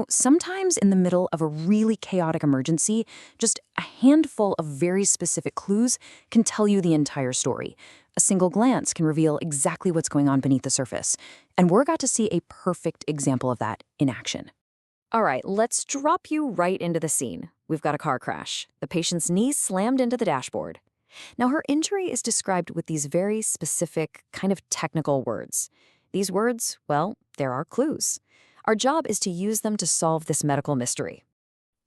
Sometimes in the middle of a really chaotic emergency, just a handful of very specific clues can tell you the entire story. A single glance can reveal exactly what's going on beneath the surface. And we're about to see a perfect example of that in action. All right, let's drop you right into the scene. We've got a car crash. The patient's knee slammed into the dashboard. Now, her injury is described with these very specific, kind of technical words. These words, well, there are clues. Our job is to use them to solve this medical mystery.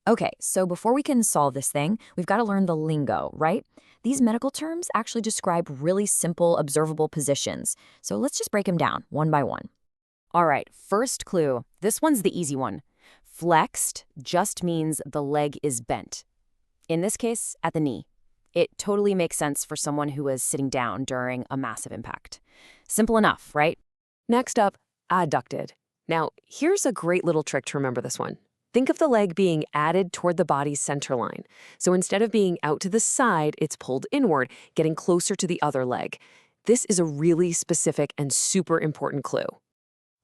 Okay, so before we can solve this thing, we've got to learn the lingo, right? These medical terms actually describe really simple, observable positions. So let's just break them down one by one. All right, first clue. This one's the easy one. Flexed just means the leg is bent. In this case, at the knee. It totally makes sense for someone who was sitting down during a massive impact. Simple enough, right? Next up, adducted. Now, here's a great little trick to remember this one. Think of the leg being added toward the body's center line. So instead of being out to the side, it's pulled inward, getting closer to the other leg. This is a really specific and super important clue.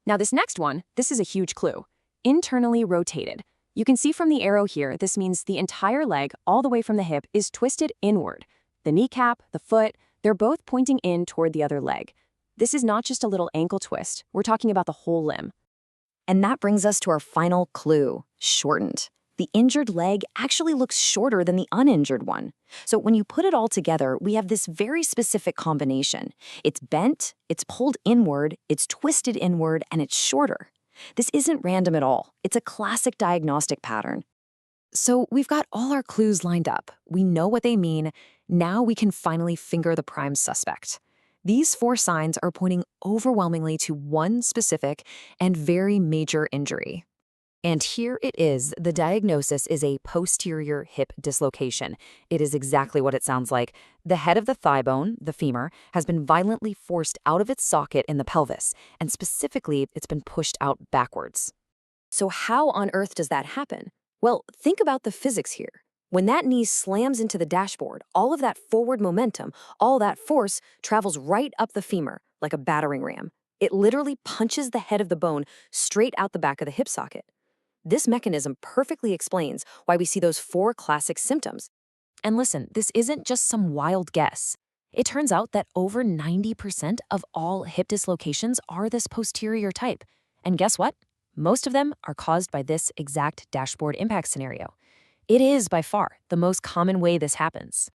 Now this next one, this is a huge clue. Internally rotated. You can see from the arrow here, this means the entire leg, all the way from the hip, is twisted inward. The kneecap, the foot, they're both pointing in toward the other leg. This is not just a little ankle twist. We're talking about the whole limb. And that brings us to our final clue, shortened. The injured leg actually looks shorter than the uninjured one. So when you put it all together, we have this very specific combination. It's bent, it's pulled inward, it's twisted inward, and it's shorter. This isn't random at all. It's a classic diagnostic pattern. So we've got all our clues lined up. We know what they mean. Now we can finally finger the prime suspect. These 4 signs are pointing overwhelmingly to one specific and very major injury. And here it is. The diagnosis is a posterior hip dislocation. It is exactly what it sounds like. The head of the thigh bone, the femur, has been violently forced out of its socket in the pelvis, and specifically, it's been pushed out backwards. So how on earth does that happen? Well, think about the physics here. When that knee slams into the dashboard, all of that forward momentum, all that force travels right up the femur like a battering ram. It literally punches the head of the bone straight out the back of the hip socket. This mechanism perfectly explains why we see those 4 classic symptoms. And listen, this isn't just some wild guess. It turns out that over 90% of all hip dislocations are this posterior type. And guess what? Most of them are caused by this exact dashboard impact scenario. It is, by far, the most common way this happens.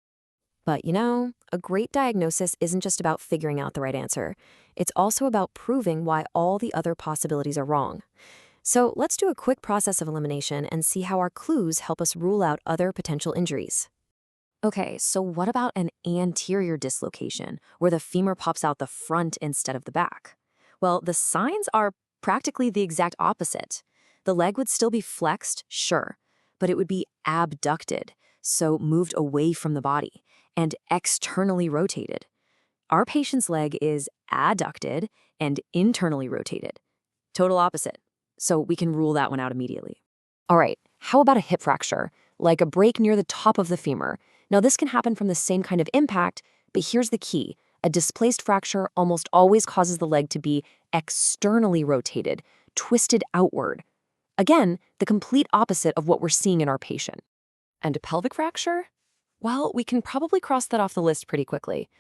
But a great diagnosis isn't just about figuring out the right answer. It's also about proving why all the other possibilities are wrong. So let's do a quick process of elimination and see how our clues help us rule out other potential injuries. Okay, so what about an anterior dislocation, where the femur pops out the front instead of the back? Well, the signs are practically the exact opposite. The leg would still be flexed, sure, but it would be abducted, so moved away from the body, and externally rotated. Our patient's leg is adducted and internally rotated. Total opposite. So we can rule that one out immediately. All right, how about a hip fracture, like a break near the top of the femur? Now this can happen from the same kind of impact, but here's the key. A displaced fracture almost always causes the leg to be externally rotated, twisted outward. Again, the complete opposite of what we're seeing in our patient. And a pelvic fracture? Well, we can probably cross that off the list pretty quickly.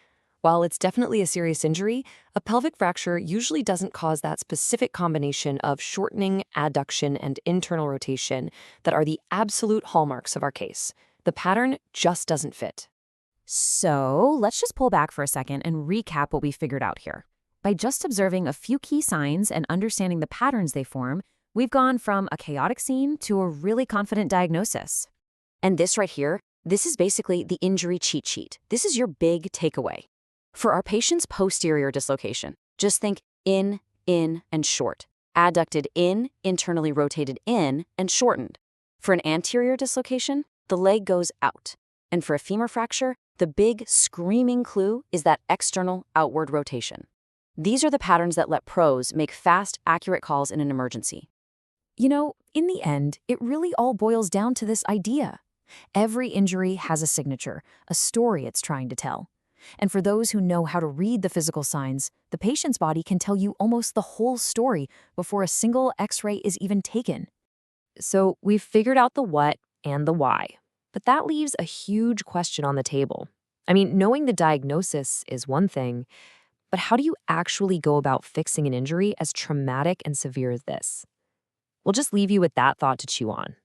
While it's definitely a serious injury, a pelvic fracture usually doesn't cause that specific combination of shortening, adduction, and internal rotation that are the absolute hallmarks of our case. The pattern just doesn't fit. So let's just pull back for a second and recap what we figured out here. By just observing a few key signs and understanding the patterns they form, we've gone from a chaotic scene to a really confident diagnosis. And this right here, this is basically the injury cheat sheet. This is your big takeaway. For our patient's posterior dislocation, just think in, and short. Adducted in, internally rotated in, and shortened. For an anterior dislocation, the leg goes out. And for a femur fracture, the big screaming clue is that external outward rotation. These are the patterns that let pros make fast, accurate calls in an emergency. In the end, it really all boils down to this idea. Every injury has a signature, a story it's trying to tell. And for those who know how to read the physical signs, the patient's body can tell you almost the whole story before a single X-ray is even taken. So we've figured out the what and the why. But that leaves a huge question on the table. I mean, knowing the diagnosis is one thing, but how do you actually go about fixing an injury as traumatic and severe as this? We'll just leave you with that thought to chew on.